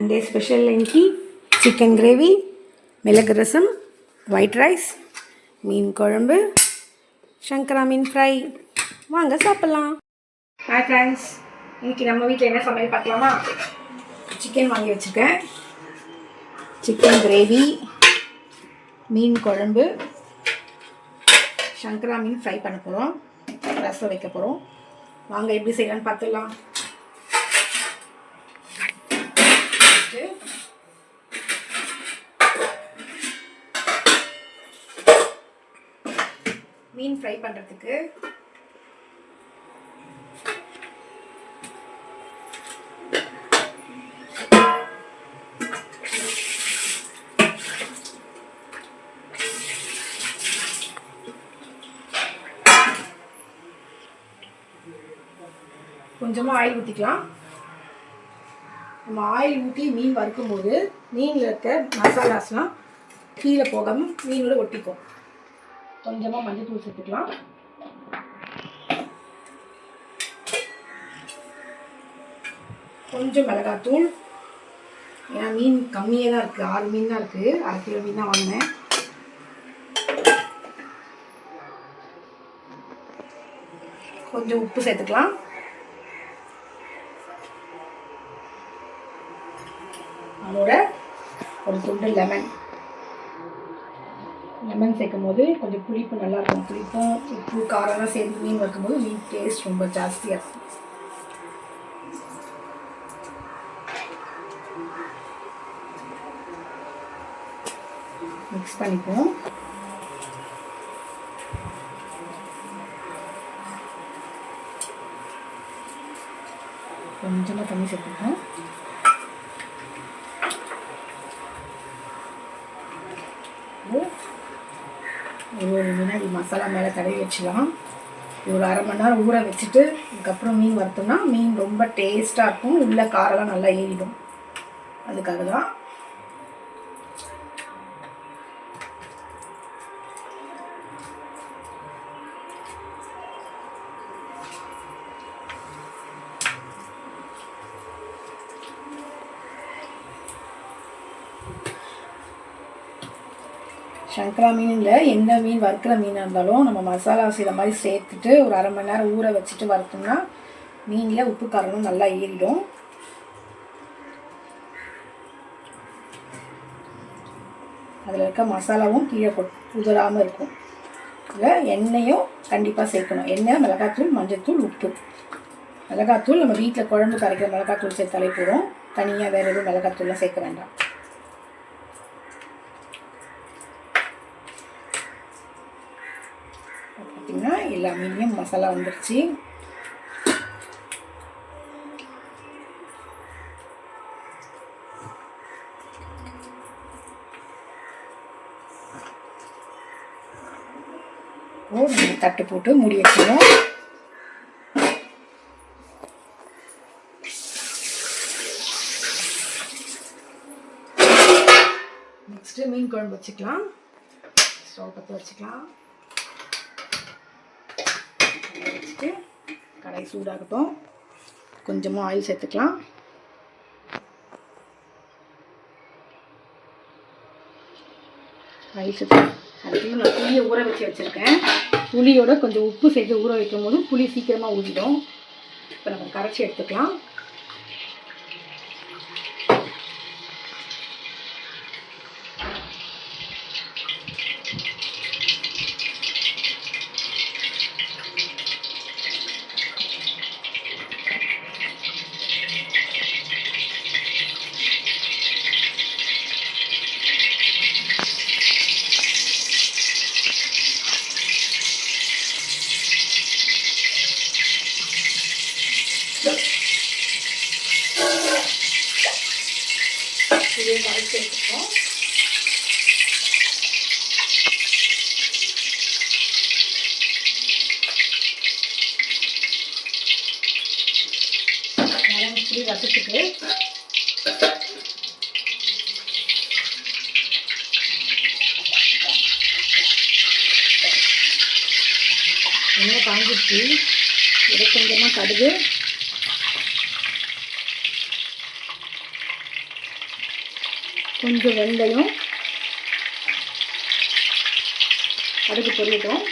Sunday special இன்னைக்கு chicken gravy, மிளகு ரசம், white rice, மீன் குழம்பு, சங்கரா மீன் ஃப்ரை. வாங்க சாப்பிட்லாம். ஹாய் ஃப்ரெண்ட்ஸ், இன்னைக்கு நம்ம வீட்டில் என்ன சமையல் பார்க்கலாமா? சிக்கன் வாங்கி வச்சுருக்கேன். சிக்கன் கிரேவி, மீன் குழம்பு, சங்கரா மீன் ஃப்ரை பண்ண போகிறோம். ரசம் வைக்க போகிறோம். வாங்க எப்படி செய்யலான்னு பார்த்துடலாம். மீன் ஃப்ரை பண்ணுறதுக்கு கொஞ்சமாக ஆயில் ஊற்றிக்கலாம். நம்ம ஆயில் ஊற்றி மீன் வறுக்கும்போது மீனில் இருக்க மசாலாஸ்லாம் கீழே போகாமல் மீனோட ஒட்டிக்கும். கொஞ்சமாக மஞ்சள் தூள் சேர்த்துக்கலாம். கொஞ்சம் மிளகாத்தூள், ஏன்னா மீன் கம்மியாக தான் இருக்குது, 6 மீன் தான் இருக்குது, 1/2 கிலோ மீன் தான் வாங்கினேன். கொஞ்சம் உப்பு சேர்த்துக்கலாம். அதோட ஒரு துண்டு லெமன் சேர்க்கும் போது கொஞ்சம் புளிப்பு நல்லாயிருக்கும். புளிப்பும் உப்பு காரம்லாம் சேர்த்து மீன் வைக்கும்போது மீன் டேஸ்ட் ரொம்ப ஜாஸ்தியாக இருக்கும். மிக்ஸ் பண்ணிப்போம். கொஞ்சமாக தண்ணி சேர்த்துப்போம். ஒரு வினாடி மசாலா மேலே தடவி வச்சுக்கலாம். ஒரு 1/2 மணி நேரம் ஊற வச்சுட்டு அதுக்கப்புறம் மீன் வறுத்தோம்னா மீன் ரொம்ப டேஸ்ட்டாக இருக்கும். உள்ள காரெல்லாம் நல்லா ஏறிடும். அதுக்காக தான். சங்கரா மீன் இல்லை, எந்த மீன் வறுக்கிற மீனாக இருந்தாலும் நம்ம மசாலா சில மாதிரி சேர்த்துட்டு ஒரு 1/2 மணி நேரம் ஊற வச்சுட்டு வறுத்தோம்னா மீனில் உப்பு காரமும் நல்லா ஏறிடும். அதில் இருக்க மசாலாவும் கீழே உதறாமல் இருக்கும். இதில் எண்ணெயும் கண்டிப்பாக சேர்க்கணும். எண்ணெய், மிளகாத்தூள், மஞ்சள்தூள், உப்பு. மிளகாத்தூள் நம்ம வீட்டில் குழம்பு கரைக்கிற மிளகாத்தூள் சேர்த்தாலே போதும். தனியாக வேறு எதுவும் மிளகாத்தூள்லாம் சேர்க்க வேண்டாம். பார்த்திங்கன்னா எல்லா மீனையும் மசாலா வந்துடுச்சு. தட்டு போட்டு மூடி வச்சிடணும். நெக்ஸ்ட்டு மீன் குழம்பு வச்சுக்கலாம். ஸ்டவ் பற்ற வச்சுக்கலாம். வச்சுட்டு கடாய் சூடாகட்டும். கொஞ்சமாக ஆயில் சேர்த்துக்கலாம். ஆயில் சேர்த்து அதுக்கு நான் புளியை ஊற வச்சுருக்கேன். புளியோட கொஞ்சம் உப்பு சேர்த்து ஊற வைக்கும் போது புளி சீக்கிரமாக ஊறிடும். இப்போ நம்ம கரைச்சி எடுத்துக்கலாம். இதே கரைச்சி எடுத்துப்போம். புளி ரசத்துக்கு எண்ணெய் காஞ்சிச்சு. இதை கொஞ்சமாக கடுகு, கொஞ்சம் வெந்தயம், கடுகு பொரியட்டும்.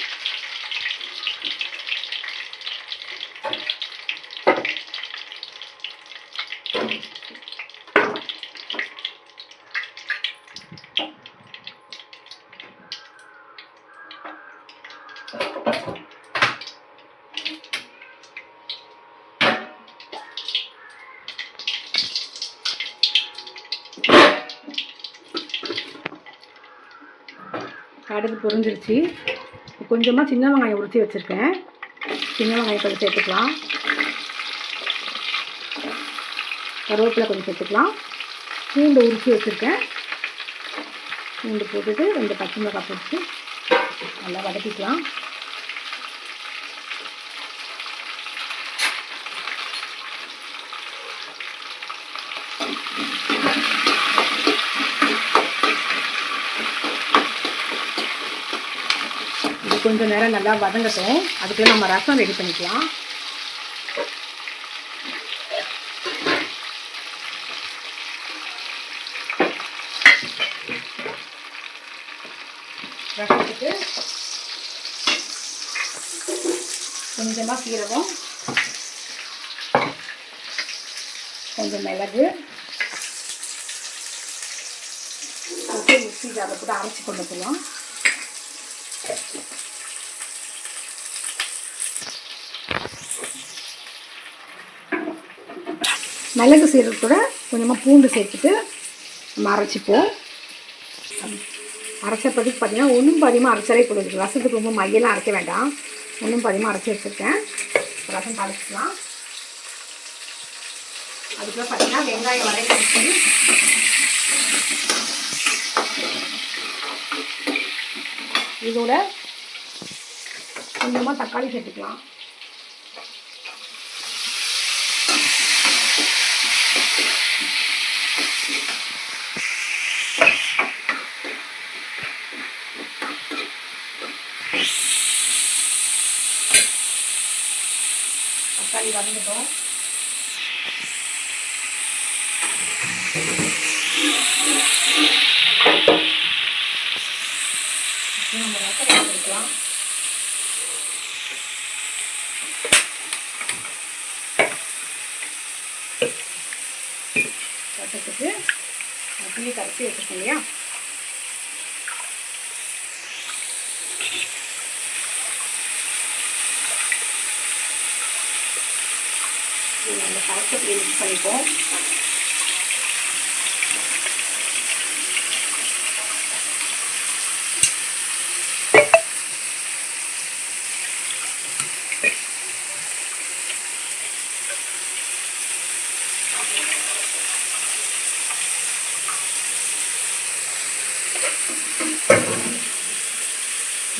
கடுகு பொரிஞ்சிருச்சு. கொஞ்சமாக சின்ன வெங்காயம் உரித்து வச்சுருக்கேன். சின்ன வெங்காயம் கொஞ்சம் சேர்த்துக்கலாம். கருவேப்பிலை கொஞ்சம் சேர்த்துக்கலாம். பூண்டு உரித்து வச்சுருக்கேன். பூண்டு போட்டுட்டு 2 பச்சை மிளகாய் போட்டு நல்லா வதக்கிக்கலாம். இது கொஞ்சம் நேரம் நல்லா வதங்கட்டும். அதுக்குள்ளே நம்ம ரசம் ரெடி பண்ணிக்கலாம். ரசத்துக்கு கொஞ்சமாக சீரகம், கொஞ்சம் மிளகு போட்டு மிக்ஸி ஜாரில் போட்டு அரைச்சி கொண்டு வந்துடலாம். மிளகு சீரகத்தோட கொஞ்சமாக பூண்டு சேர்த்துட்டு நம்ம அரைச்சிப்போம். அரைச்சப்பதுக்கு பார்த்தீங்கன்னா ஒன்றும் பாதியமாக அரைச்சாலே போடுது. ரசத்துக்கு ரொம்ப மையெல்லாம் அரைக்க வேண்டாம். ஒன்றும் பாதியமாக அரைச்சி வச்சுருக்கேன். ரசம் தாளிச்சிக்கலாம். அதுக்குள்ள பார்த்தீங்கன்னா வெங்காயம் வதக்கி இதோட கொஞ்சமாக தக்காளி சேர்த்துக்கலாம். தக்காளி வதங்கட்டும். நம்ம ரசத்தை சேர்த்துக்கலாம். ரசத்துக்கு புளி கரைச்சி வச்சுருக்கோம் இல்லையா, நம்ம கரைச்ச புளி மிக்ஸ் பண்ணிப்போம்.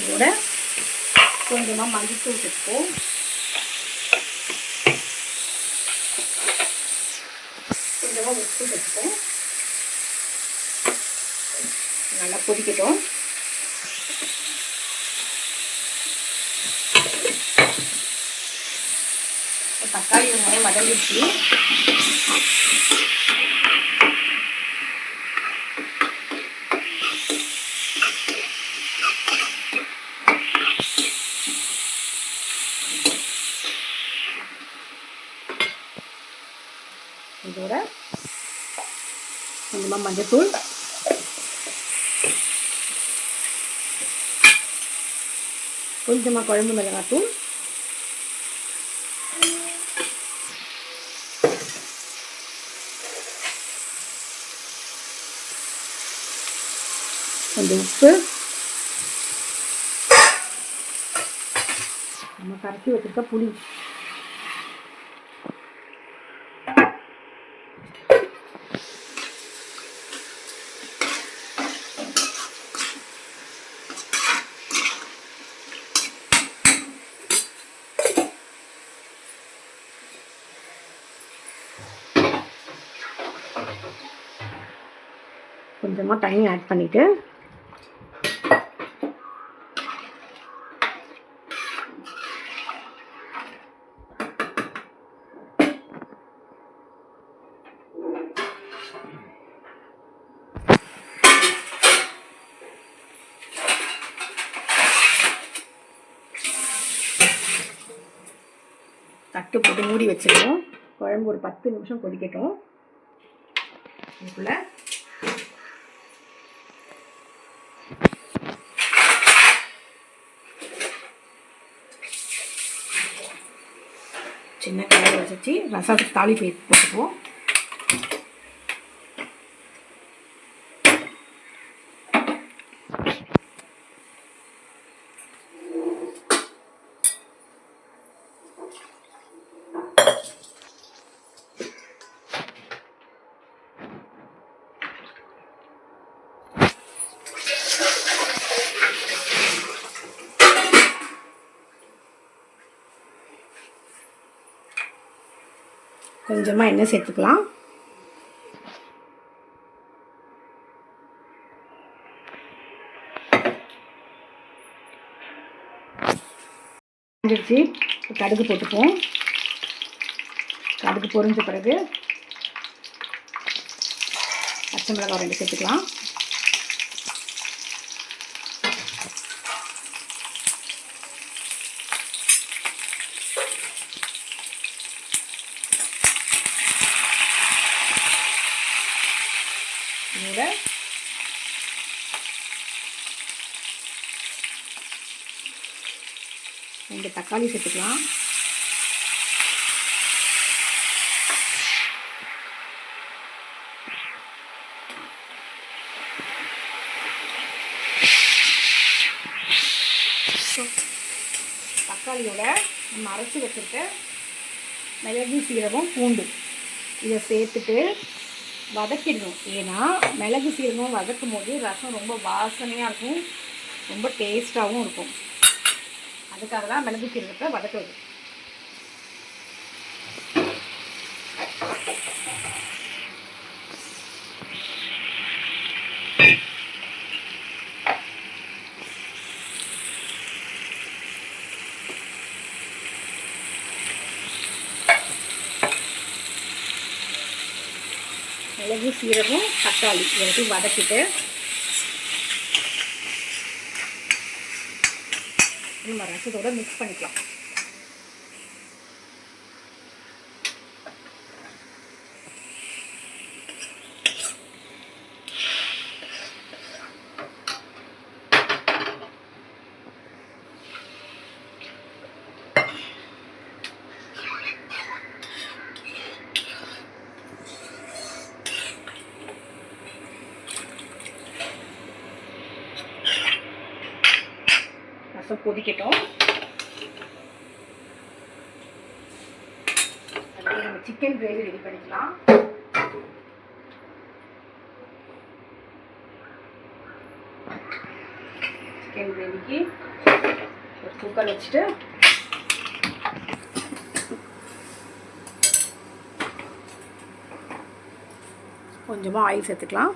இதோட கொஞ்சமாக மஞ்சள் சேர்த்துப்போம். கொஞ்சமாக உப்பு சேர்த்துப்போம். நல்லா கொதிக்கட்டும். தக்காளி வெங்காயம் வதங்கிடுச்சு. இதோட கொஞ்சமாக மஞ்சத்தூள், கொஞ்சமாக குழம்பு மிளகாத்தூள், கொஞ்சம் உப்பு, நம்ம கரைச்சி வச்சுருக்க புளி, கொஞ்சமாக தண்ணி ஆட் பண்ணிவிட்டு தட்டு போட்டு மூடி வச்சிடுவோம். குழம்பு ஒரு 10 நிமிஷம் கொதிக்கட்டும். இதுக்குள்ள சின்ன கடாயை வச்சு ரசத்துக்கு தாளிப்பு போட்டுப்போம். கொஞ்சமாக எண்ணெய் சேர்த்துக்கலாம். கடுகு போட்டுப்போம். கடுகு பொரிஞ்ச பிறகு பச்சை மிளகாய் 2 சேர்த்துக்கலாம். இதோட 2 தக்காளி சேர்த்துக்கலாம். தக்காளியோட நம்ம அரைச்சி வச்சுருக்க மிளகு சீரகம் பூண்டு இதை சேர்த்துட்டு வதக்கிடணும். ஏன்னா மிளகு சீரகம் வதக்கும் போது ரசம் ரொம்ப வாசனையாக இருக்கும், ரொம்ப டேஸ்ட்டாகவும் இருக்கும். அதுக்காக தான் மிளகு சீரகத்தை வதக்குறது. மிளகு சீரகம் தக்காளி எல்லாத்தையும் வதக்கிட்டு நம்ம ரசத்தோட மிக்ஸ் பண்ணிக்கலாம். ரசம் கொதிக்கட்டும். அதுக்கு நம்ம சிக்கன் கிரேவி ரெடி பண்ணிக்கலாம். சிக்கன் கிரேவிக்கு ஒரு குக்கர் வச்சுட்டு கொஞ்சமாக ஆயில் சேர்த்துக்கலாம்.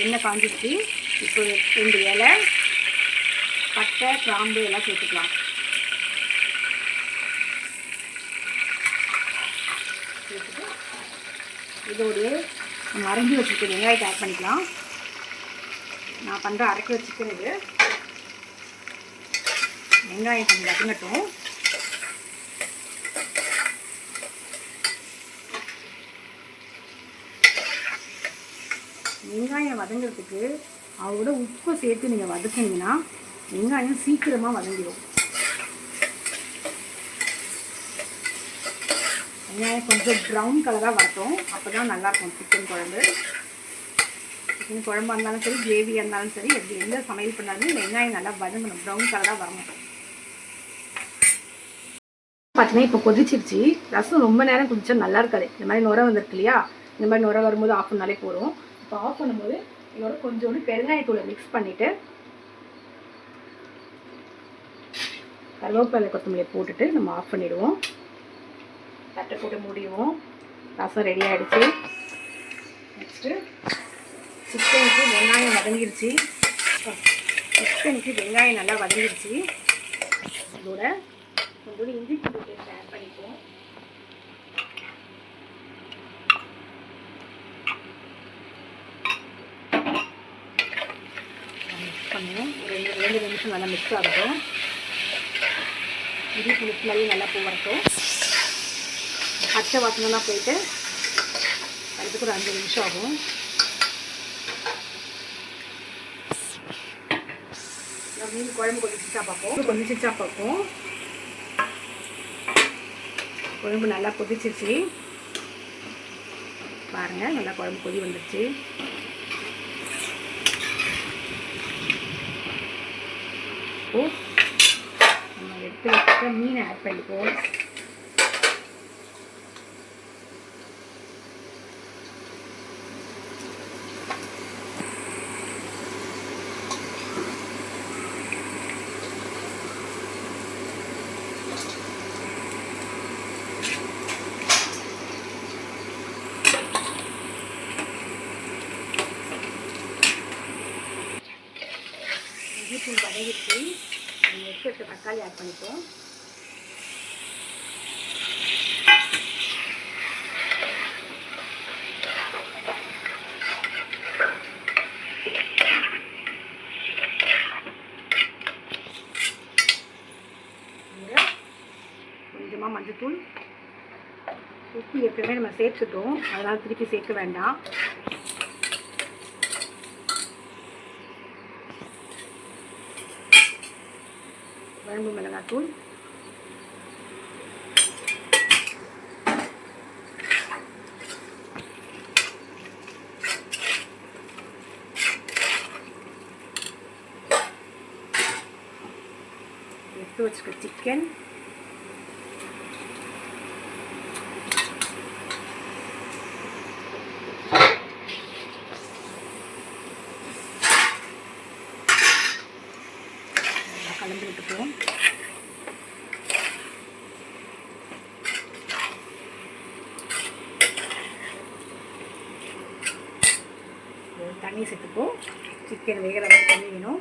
எண்ணெய் காஞ்சிச்சு. இப்போ 2 இலை, பட்டை, கிராம்பு எல்லாம் சேர்த்துக்கலாம். சேர்த்துட்டு இதோடைய நம்ம அரைஞ்சி வச்சுருக்க வெங்காயத்தை ஆட் பண்ணிக்கலாம். நான் பண்ணுற அரைக்கிற சிக்கன் இது. வெங்காயம் கொஞ்சம் வதங்கட்டும். வெங்காயம் வதங்கிறதுக்கு அதோட உப்பு சேர்த்து நீங்கள் வதக்கினீங்கன்னா வெங்காயம் சீக்கிரமாக வதங்கிடும். வெங்காயம் கொஞ்சம் ப்ரௌன் கலராக வரட்டும், அப்போ தான் நல்லாயிருக்கும் சிக்கன் குழம்பு. சிக்கன் குழம்பா இருந்தாலும் சரி, கிரேவியாக இருந்தாலும் சரி, எந்த சமையல் பண்ணாலுமே வெங்காயம் நல்லா வதங்கணும், ப்ரௌன் கலராக வரணும். பார்த்தீங்கன்னா இப்போ கொதிச்சிருச்சு. ரசம் ரொம்ப நேரம் கொதிச்சா நல்லா இருக்காது. இந்த மாதிரி நுரை வந்துருக்கு இல்லையா, இந்த மாதிரி நுரை வரும்போது ஆஃப் பண்ணாலே போதும். இப்போ ஆஃப் பண்ணும்போது இதோட கொஞ்சோண்டு பெருங்காயத்தூளை மிக்ஸ் பண்ணிவிட்டு கருவேப்பிலை கொத்தமல்லியை போட்டுட்டு நம்ம ஆஃப் பண்ணிவிடுவோம். தட்டை போட்டு மூடிடுவோம். ரசம் ரெடி ஆகிடுச்சு. நெக்ஸ்ட்டு சிக்கனுக்கு வெங்காயம் வதங்கிடுச்சு. சிக்கனுக்கு வெங்காயம் நல்லா வதங்கிடுச்சு. இதோட கொஞ்சோண்டு இஞ்சி பூண்டு பேஸ்ட் ஆட் பண்ணிப்போம். நிமிஷம் நல்லா மிக்ஸ் ஆகட்டும். இஞ்சி பூண்டு ஸ்மெல் நல்லா வரட்டும். பச்சை வாசனைலாம் போயிட்டு அதுக்கு ஒரு 5 நிமிஷம் ஆகும். மீன் குழம்பு கொஞ்சம் சிச்சா பார்ப்போம். குழம்பு நல்லா கொதிச்சிருச்சு பாருங்கள். நல்லா குழம்பு கொதி வந்துடுச்சு. நம்ம எடுத்து வச்சுக்க மீனை ஆட் பண்ணிப்போம். இஞ்சிப்பூண்டு வதங்கிட்டு எடுத்து வச்ச தக்காளி ஆட் பண்ணிப்போம். கொஞ்சமாக மஞ்சத்தூள், உப்பு ஏற்கனவே நம்ம சேர்த்துட்டோம், அதனால் திருப்பி சேர்க்க வேண்டாம். குழம்பு மிளகாத்தூள், எடுத்து வச்சுக்க சிக்கன், கலந்து விட்டுப்போம். தண்ணி சேர்த்துப்போம். சிக்கன் வேகிற அளவுக்கு தண்ணி வேணும்.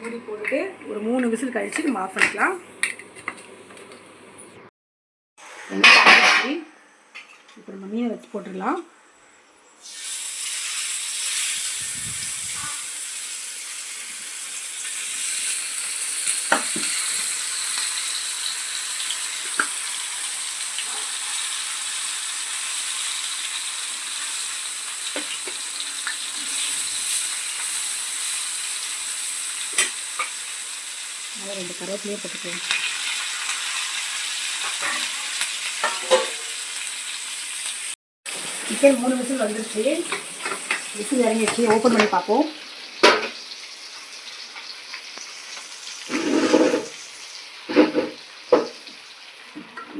மூடி போட்டுட்டு ஒரு 3 விசில் கழிச்சு நம்ம ஆஃப் பண்ணிக்கலாம். இப்போ நம்ம மீனை வச்சு போட்டுடலாம். அதை 2 கருவேப்பிலையே போட்டுக்கலாம். சிக்கன் 3 விசில் வந்துருச்சு. விசில் இறங்கிடுச்சு. ஓப்பன் பண்ணி பார்ப்போம்.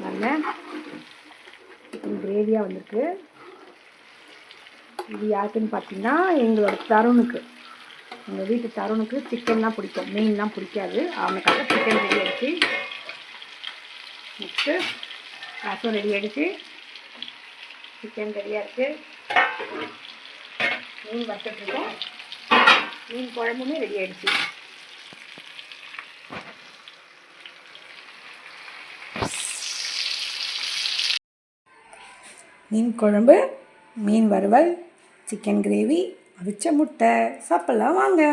நல்ல சிக்கன் கிரேவியாக வந்திருக்கு. இது யாருக்குன்னு பார்த்தீங்கன்னா எங்களோட தருணுக்கு, எங்கள் வீட்டு தருணுக்கு சிக்கன்லாம் பிடிக்கும், மீன்லாம் பிடிக்காது. அவனுக்காக சிக்கன் ரெடி ஆகிடுச்சு. நெக்ஸ்ட்டு ரசம் ரெடி ஆகிடுச்சு. சிக்கன் ரெடியாக இருக்குது. மீன் வறுத்துட்ருக்கோம். மீன் குழம்புமே ரெடி ஆகிடுச்சு. மீன் குழம்பு, மீன் வறுவல், சிக்கன் கிரேவி, அவிச்ச முட்டை. சாப்பிட்லாம் வாங்க.